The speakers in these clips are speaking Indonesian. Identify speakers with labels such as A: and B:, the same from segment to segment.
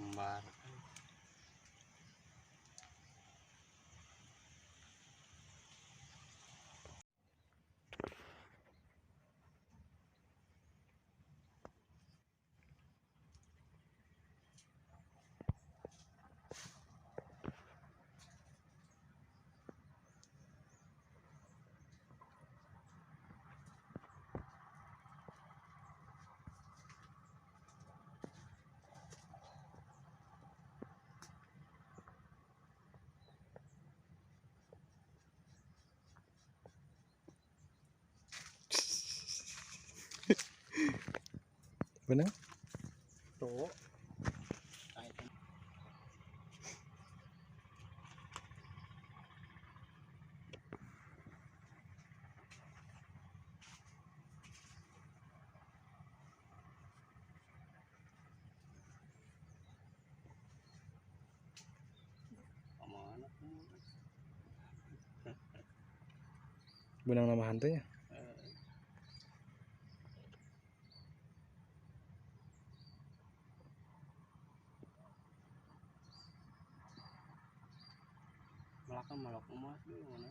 A: sambar.
B: Bener?
A: Tuh.
B: Benang nama hantenya.
A: Malaka malak emas deh mana.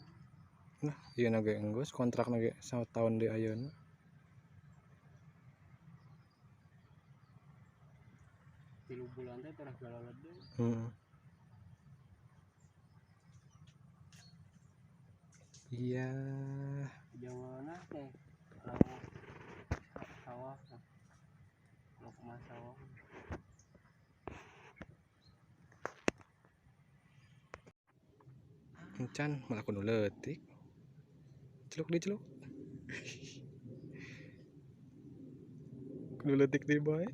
B: Nah, iya nage enggus kontrak nage 1 tahun di ayeuna.
A: Tilu bulan teh terus galalet deh.
B: Iya.
A: Jawana teh sawah teh. Lok emas sawah.
B: Encan malah kudu leutik. Celuk diceluk. Kudu leutik deui bae.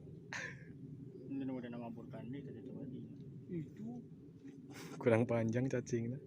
A: Ini udah nama burkandi tadi tuh.
B: Itu kurang panjang cacingna.